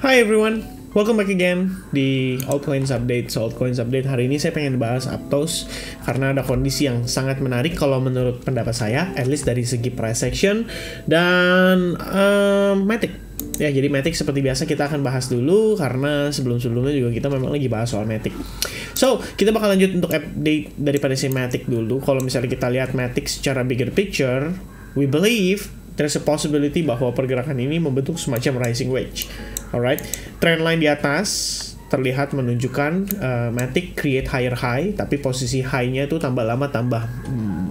Hi everyone, welcome back again di Altcoins Update. So Altcoins Update hari ini saya pengen bahas Aptos karena ada kondisi yang sangat menarik kalau menurut pendapat saya, at least dari segi price action dan Matic. Ya, jadi Matic seperti biasa kita akan bahas dulu karena sebelum-sebelumnya juga kita memang lagi bahas soal Matic. So, kita bakal lanjut untuk update daripada si Matic dulu. Kalau misalnya kita lihat Matic secara bigger picture, we believe there's a possibility bahwa pergerakan ini membentuk semacam rising wedge. Alright, trendline di atas terlihat menunjukkan Matic create higher high, tapi posisi high-nya itu tambah lama tambah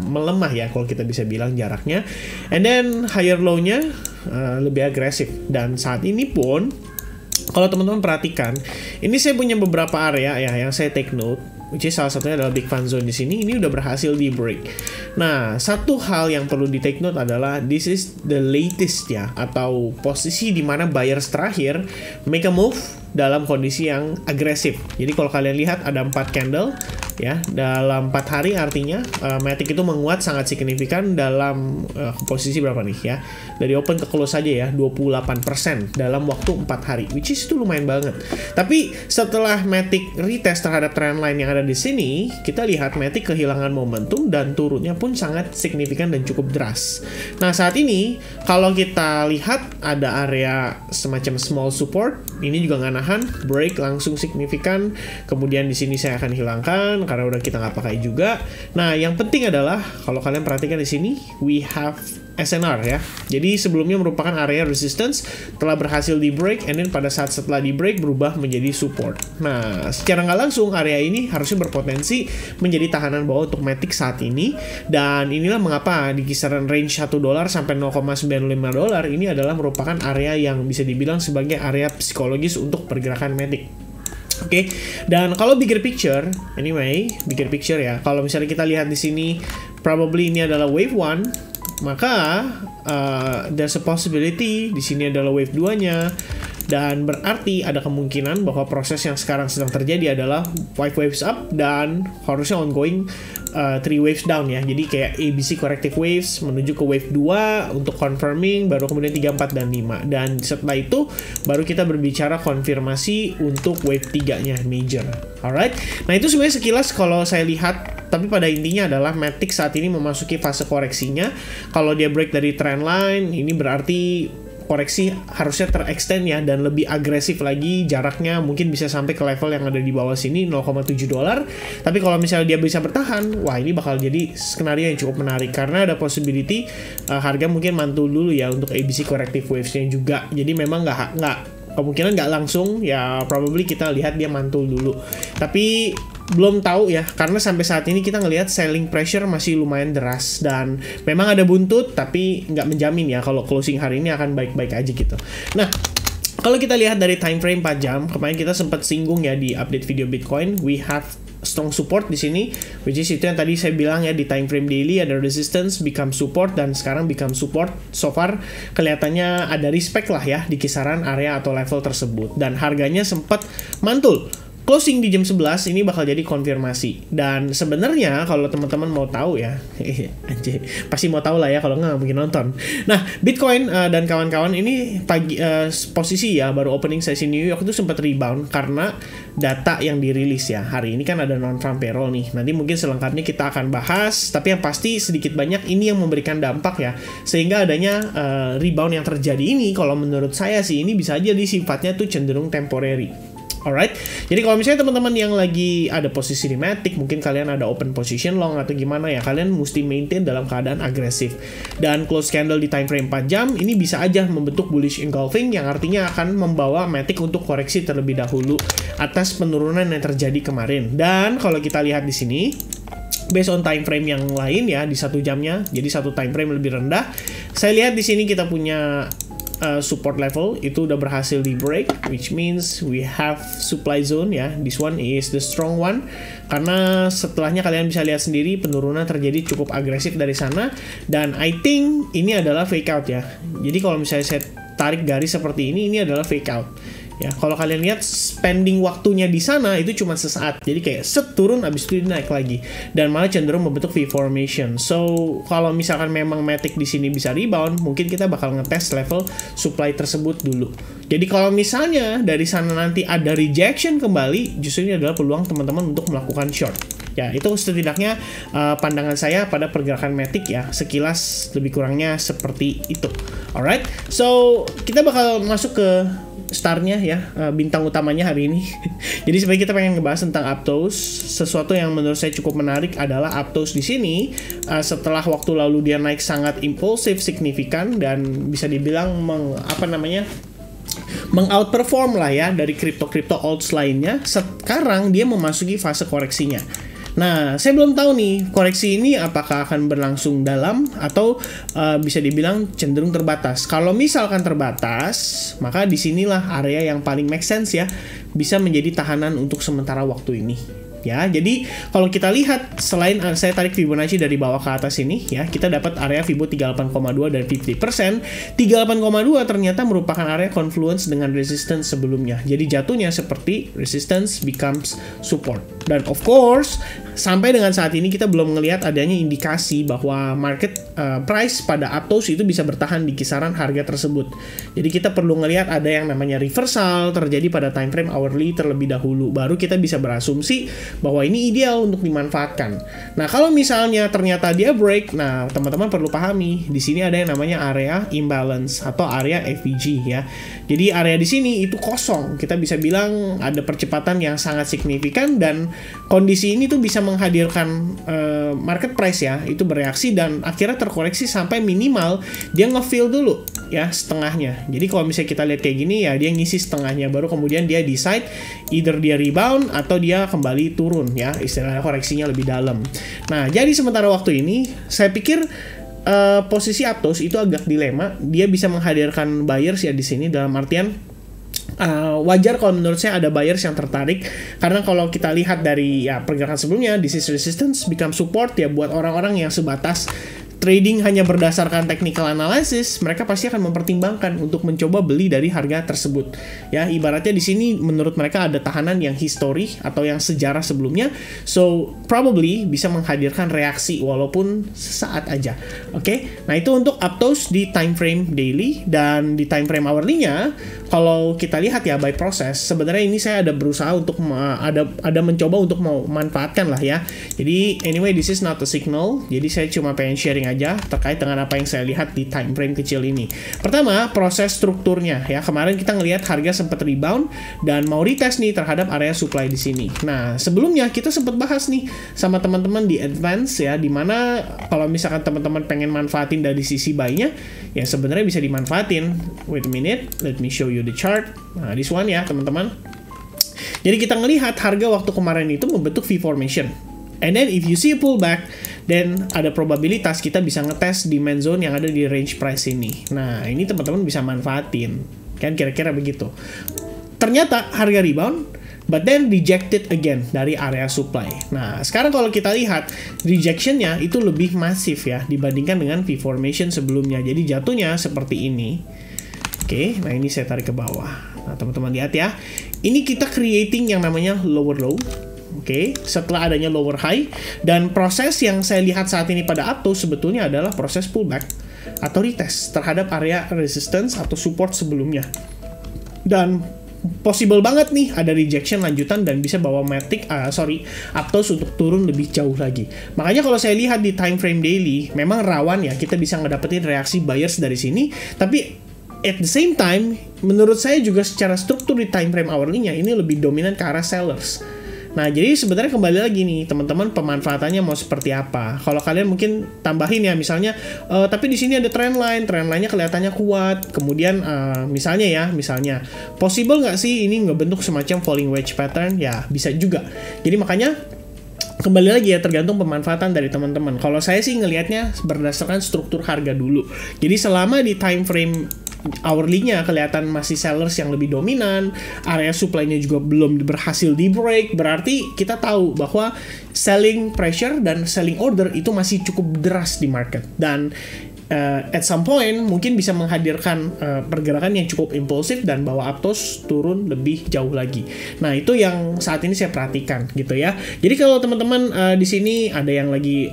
melemah ya kalau kita bisa bilang jaraknya. And then higher low-nya lebih agresif. Dan saat ini pun kalau teman-teman perhatikan, ini saya punya beberapa area ya yang saya take note, which is salah satunya adalah big fan zone di sini. Ini udah berhasil di break. Nah, satu hal yang perlu di take note adalah this is the latest ya, atau posisi di mana buyers terakhir make a move dalam kondisi yang agresif. Jadi kalau kalian lihat ada 4 candle ya dalam 4 hari, artinya Matic itu menguat sangat signifikan dalam posisi berapa nih ya, dari open ke close saja ya 28% dalam waktu 4 hari, which is itu lumayan banget. Tapi setelah Matic retest terhadap trendline yang ada di sini, kita lihat Matic kehilangan momentum dan turunnya pun sangat signifikan dan cukup deras. Nah, saat ini kalau kita lihat ada area semacam small support, ini juga nggak nahan, break langsung signifikan. Kemudian di sini saya akan hilangkan karena udah kita nggak pakai juga. Nah, yang penting adalah kalau kalian perhatikan di sini, we have SNR ya. Jadi sebelumnya merupakan area resistance, telah berhasil di break, and then pada saat setelah di break berubah menjadi support. Nah, secara nggak langsung area ini harusnya berpotensi menjadi tahanan bawah untuk Matic saat ini. Dan inilah mengapa di kisaran range $1 sampai $0,95 ini adalah merupakan area yang bisa dibilang sebagai area psikologis untuk pergerakan Matic. Oke, dan kalau bigger picture, anyway, bigger picture ya. Kalau misalnya kita lihat di sini, probably ini adalah wave 1. Maka there's a possibility di sini adalah wave 2-nya, dan berarti ada kemungkinan bahwa proses yang sekarang sedang terjadi adalah 5 waves up dan harusnya ongoing 3 waves down ya. Jadi kayak ABC corrective waves menuju ke wave 2 untuk confirming, baru kemudian 3, 4, dan 5. Dan setelah itu baru kita berbicara konfirmasi untuk wave 3-nya major. Alright, nah itu sebenarnya sekilas kalau saya lihat. Tapi pada intinya adalah Matic saat ini memasuki fase koreksinya. Kalau dia break dari trendline, ini berarti koreksi harusnya terextend ya, dan lebih agresif lagi jaraknya, mungkin bisa sampai ke level yang ada di bawah sini $0,7. Tapi kalau misalnya dia bisa bertahan, wah ini bakal jadi skenario yang cukup menarik karena ada possibility harga mungkin mantul dulu ya untuk ABC corrective waves-nya juga. Jadi memang kemungkinan nggak langsung ya, probably kita lihat dia mantul dulu. Tapi belum tahu ya, karena sampai saat ini kita ngelihat selling pressure masih lumayan deras dan memang ada buntut, tapi nggak menjamin ya kalau closing hari ini akan baik-baik aja gitu. Nah, kalau kita lihat dari time frame 4 jam, kemarin kita sempat singgung ya di update video Bitcoin, we have strong support di sini, which is itu yang tadi saya bilang ya, di time frame daily ada resistance, become support, dan sekarang become support. So far kelihatannya ada respect lah ya di kisaran area atau level tersebut, dan harganya sempat mantul. Closing di jam 11 ini bakal jadi konfirmasi. Dan sebenarnya kalau teman-teman mau tahu ya, anjir, pasti mau tahu lah ya, kalau nggak mungkin nonton. Nah, Bitcoin dan kawan-kawan ini pagi posisi ya, baru opening sesi New York itu sempat rebound karena data yang dirilis ya. Hari ini kan ada non-farm payroll nih. Nanti mungkin selengkapnya kita akan bahas, tapi yang pasti sedikit banyak ini yang memberikan dampak ya. Sehingga adanya rebound yang terjadi ini, kalau menurut saya sih ini bisa aja sifatnya tuh cenderung temporary. Alright, jadi kalau misalnya teman-teman yang lagi ada posisi di Matic, mungkin kalian ada open position long atau gimana ya, kalian mesti maintain dalam keadaan agresif. Dan close candle di time frame 4 jam ini bisa aja membentuk bullish engulfing yang artinya akan membawa Matic untuk koreksi terlebih dahulu atas penurunan yang terjadi kemarin. Dan kalau kita lihat di sini, based on time frame yang lain ya, di 1 jamnya, jadi satu time frame lebih rendah. Saya lihat di sini kita punya support level itu udah berhasil di break, which means we have supply zone ya. This one is the strong one karena setelahnya kalian bisa lihat sendiri penurunan terjadi cukup agresif dari sana, dan I think ini adalah fake out ya. Jadi kalau misalnya saya tarik garis seperti ini adalah fake out. Ya, kalau kalian lihat spending waktunya di sana itu cuma sesaat. Jadi kayak set turun habis itu naik lagi dan malah cenderung membentuk V formation. So, kalau misalkan memang Matic di sini bisa rebound, mungkin kita bakal ngetes level supply tersebut dulu. Jadi kalau misalnya dari sana nanti ada rejection kembali, justru ini adalah peluang teman-teman untuk melakukan short. Ya, itu setidaknya pandangan saya pada pergerakan Matic ya. Sekilas lebih kurangnya seperti itu. Alright, so kita bakal masuk ke starnya ya, bintang utamanya hari ini. Jadi sebenarnya kita pengen ngebahas tentang Aptos. Sesuatu yang menurut saya cukup menarik adalah Aptos di sini setelah waktu lalu dia naik sangat impulsif, signifikan, dan bisa dibilang mengoutperform lah ya dari kripto alts lainnya. Sekarang dia memasuki fase koreksinya. Nah, saya belum tahu nih koreksi ini apakah akan berlangsung dalam atau bisa dibilang cenderung terbatas. Kalau misalkan terbatas, maka disinilah area yang paling make sense ya, bisa menjadi tahanan untuk sementara waktu ini. Ya, jadi kalau kita lihat selain saya tarik Fibonacci dari bawah ke atas ini ya, kita dapat area Fibo 38,2 dan 50%. 38,2 ternyata merupakan area confluence dengan resistance sebelumnya. Jadi jatuhnya seperti resistance becomes support. Dan of course, sampai dengan saat ini kita belum melihat adanya indikasi bahwa market price pada Aptos itu bisa bertahan di kisaran harga tersebut. Jadi kita perlu ngelihat ada yang namanya reversal terjadi pada time frame hourly terlebih dahulu, baru kita bisa berasumsi bahwa ini ideal untuk dimanfaatkan. Nah, kalau misalnya ternyata dia break, nah teman-teman perlu pahami di sini ada yang namanya area imbalance atau area FVG ya. Jadi area di sini itu kosong. Kita bisa bilang ada percepatan yang sangat signifikan dan kondisi ini tuh bisa menghadirkan market price ya, itu bereaksi dan akhirnya terkoreksi sampai minimal dia nge-fill dulu ya setengahnya. Jadi kalau misalnya kita lihat kayak gini ya, dia ngisi setengahnya baru kemudian dia decide either dia rebound atau dia kembali turun ya, istilahnya koreksinya lebih dalam. Nah, jadi sementara waktu ini saya pikir posisi Aptos itu agak dilema. Dia bisa menghadirkan buyers ya di sini, dalam artian wajar kalau menurut saya ada buyers yang tertarik, karena kalau kita lihat dari ya pergerakan sebelumnya, this is resistance become support ya, buat orang-orang yang sebatas trading hanya berdasarkan technical analysis, mereka pasti akan mempertimbangkan untuk mencoba beli dari harga tersebut. Ya, ibaratnya di sini menurut mereka ada tahanan yang history atau yang sejarah sebelumnya, so probably bisa menghadirkan reaksi walaupun sesaat aja. Oke, nah itu untuk Aptos di time frame daily. Dan di time frame hourly-nya, kalau kita lihat ya by proses, sebenarnya ini saya ada berusaha untuk ada mencoba untuk mau manfaatkan lah ya. Jadi anyway, this is not a signal, jadi saya cuma pengen sharing aja terkait dengan apa yang saya lihat di time frame kecil ini. Pertama, proses strukturnya ya. Kemarin kita ngelihat harga sempat rebound dan mau retest nih terhadap area supply di sini. Nah, sebelumnya kita sempat bahas nih sama teman-teman di advance ya, dimana kalau misalkan teman-teman pengen manfaatin dari sisi buy-nya ya, sebenarnya bisa dimanfaatin. Wait a minute, let me show you the chart. Nah, this one ya teman-teman. Jadi kita ngelihat harga waktu kemarin itu membentuk V formation. And then if you see a pullback, then ada probabilitas kita bisa ngetes demand zone yang ada di range price ini. Nah, ini teman-teman bisa manfaatin. Kan kira-kira begitu. Ternyata harga rebound, but then rejected again dari area supply. Nah, sekarang kalau kita lihat, rejectionnya itu lebih masif ya dibandingkan dengan V formation sebelumnya. Jadi jatuhnya seperti ini. Oke, nah ini saya tarik ke bawah. Nah, teman-teman lihat ya. Ini kita creating yang namanya lower low. Oke, setelah adanya lower high, dan proses yang saya lihat saat ini pada Aptos sebetulnya adalah proses pullback atau retest terhadap area resistance atau support sebelumnya. Dan possible banget nih ada rejection lanjutan dan bisa bawa Aptos untuk turun lebih jauh lagi. Makanya kalau saya lihat di time frame daily, memang rawan ya kita bisa ngedapetin reaksi buyers dari sini, tapi at the same time, menurut saya juga secara struktur di time frame hourly-nya ini lebih dominan ke arah sellers. Nah, jadi sebenarnya kembali lagi nih, teman-teman pemanfaatannya mau seperti apa. Kalau kalian mungkin tambahin ya, misalnya, tapi di sini ada trend line-nya kelihatannya kuat. Kemudian misalnya, possible nggak sih ini ngebentuk semacam falling wedge pattern? Ya, bisa juga. Jadi makanya, kembali lagi ya, tergantung pemanfaatan dari teman-teman. Kalau saya sih ngelihatnya berdasarkan struktur harga dulu. Jadi selama di time frame hourly-nya kelihatan masih sellers yang lebih dominan, area supply-nya juga belum berhasil di break, berarti kita tahu bahwa selling pressure dan selling order itu masih cukup deras di market. Dan at some point mungkin bisa menghadirkan pergerakan yang cukup impulsif dan bawa Aptos turun lebih jauh lagi. Nah, itu yang saat ini saya perhatikan gitu ya. Jadi kalau teman-teman di sini ada yang lagi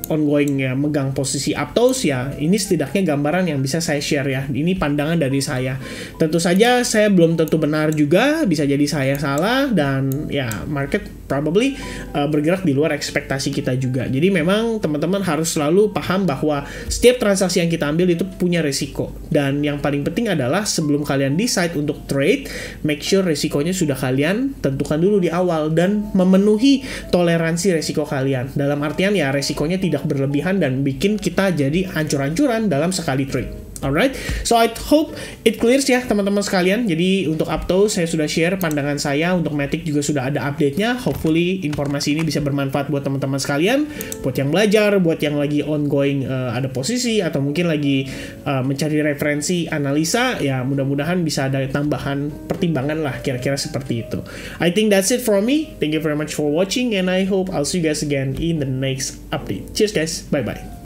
ongoing ya megang posisi Aptos, ya ini setidaknya gambaran yang bisa saya share ya. Ini pandangan dari saya. Tentu saja saya belum tentu benar juga, bisa jadi saya salah, dan ya market probably bergerak di luar ekspektasi kita juga. Jadi memang teman-teman harus selalu paham bahwa setiap transaksi yang kita ambil itu punya resiko, dan yang paling penting adalah sebelum kalian decide untuk trade, make sure resikonya sudah kalian tentukan dulu di awal dan memenuhi toleransi resiko kalian. Dalam artian ya resikonya tidak berlebihan dan bikin kita jadi hancur-hancuran dalam sekali trade. Alright, so I hope it clears ya teman-teman sekalian. Jadi untuk Aptos saya sudah share pandangan saya, untuk Matic juga sudah ada update-nya. Hopefully informasi ini bisa bermanfaat buat teman-teman sekalian, buat yang belajar, buat yang lagi ongoing ada posisi, atau mungkin lagi mencari referensi analisa, ya mudah-mudahan bisa ada tambahan pertimbangan lah, kira-kira seperti itu. I think that's it from me. Thank you very much for watching, and I hope I'll see you guys again in the next update. Cheers guys, bye-bye.